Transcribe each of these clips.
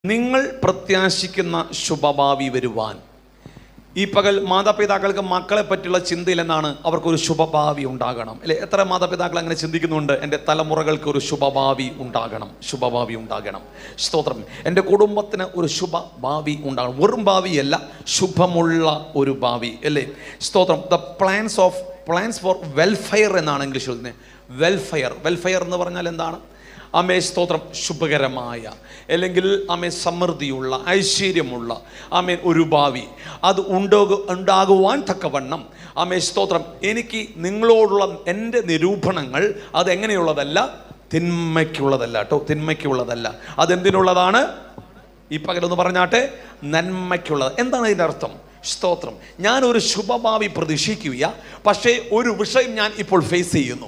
നിങ്ങൾ പ്രത്യാശിക്കുന്ന ശുഭഭാവി വരുവാൻ ഈ പകൽ മാതാപിതാക്കൾക്ക് മക്കളെ പറ്റിയുള്ള ചിന്തയിലെന്നാണ് അവർക്കൊരു ശുഭഭാവി ഉണ്ടാകണം അല്ലെ? എത്ര മാതാപിതാക്കൾ അങ്ങനെ ചിന്തിക്കുന്നുണ്ട്? എൻ്റെ തലമുറകൾക്ക് ഒരു ശുഭഭാവി ഉണ്ടാകണം, ശുഭഭാവി ഉണ്ടാകണം. സ്തോത്രം. എൻ്റെ കുടുംബത്തിന് ഒരു ശുഭഭാവി ഉണ്ടാകണം. വെറും ഭാവിയല്ല, ശുഭമുള്ള ഒരു ഭാവി അല്ലേ? സ്തോത്രം. ദ പ്ലാൻസ് ഫോർ വെൽഫെയർ എന്നാണ് ഇംഗ്ലീഷിൽ. വെൽഫെയർ എന്ന് പറഞ്ഞാൽ എന്താണ്? ആമേ സ്തോത്രം. ശുഭകരമായ അല്ലെങ്കിൽ ആമേ സമൃദ്ധിയുള്ള ഐശ്വര്യമുള്ള ആമേ ഒരു ഭാവി അത് ഉണ്ടാകുവാൻ തക്കവണ്ണം ആമേ സ്തോത്രം. എനിക്ക് നിങ്ങളോടുള്ള എൻ്റെ നിരൂപണങ്ങൾ അതെങ്ങനെയുള്ളതല്ല, തിന്മയ്ക്കുള്ളതല്ല കേട്ടോ, തിന്മയ്ക്കുള്ളതല്ല. അതെന്തിനുള്ളതാണ്? ഈ പകലൊന്ന് പറഞ്ഞാട്ടെ, നന്മയ്ക്കുള്ളത്. എന്താണ് അതിൻ്റെ അർത്ഥം? സ്തോത്രം. ഞാനൊരു ശുഭഭാവി പ്രതീക്ഷിക്കുക, പക്ഷേ ഒരു വിഷയം ഞാൻ ഇപ്പോൾ ഫേസ് ചെയ്യുന്നു.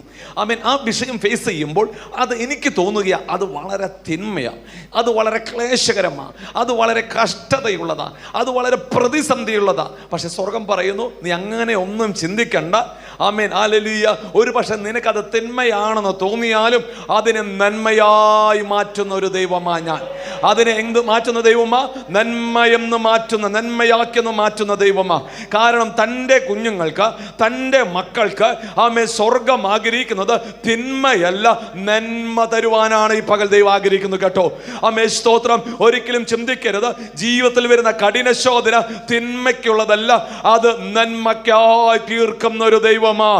ആ വിഷയം ഫേസ് ചെയ്യുമ്പോൾ അത് എനിക്ക് തോന്നുക അത് വളരെ തിന്മയാണ്, അത് വളരെ ക്ലേശകരമാണ്, അത് വളരെ കഷ്ടതയുള്ളതാണ്, അത് വളരെ പ്രതിസന്ധിയുള്ളതാണ്. പക്ഷെ സ്വർഗം പറയുന്നു, നീ അങ്ങനെ ഒന്നും ചിന്തിക്കണ്ട. ഹല്ലേലൂയ. ഒരു പക്ഷെ നിനക്കത് തിന്മയാണെന്ന് തോന്നിയാലും അതിനെ നന്മയായി മാറ്റുന്ന ഒരു ദൈവമാ ഞാൻ. അതിനെ എന്ത് മാറ്റുന്ന ദൈവമാ? നന്മയെന്ന് മാറ്റുന്ന, നന്മയാക്കിയെന്ന് മാറ്റുന്ന ദൈവമാ. കാരണം തൻ്റെ കുഞ്ഞുങ്ങൾക്ക്, തൻ്റെ മക്കൾക്ക് സ്വർഗം ആഗ്രഹിക്കുന്നത് തിന്മയല്ല, നന്മ തരുവാനാണ് ഈ പകൽ ദൈവം ആഗ്രഹിക്കുന്നത് കേട്ടോ. സ്തോത്രം. ഒരിക്കലും ചിന്തിക്കരുത് ജീവിതത്തിൽ വരുന്ന കഠിന ശോധന തിന്മയ്ക്കുള്ളതല്ല, അത് നന്മയ്ക്കായി തീർക്കുന്ന ഒരു ദൈവമാ.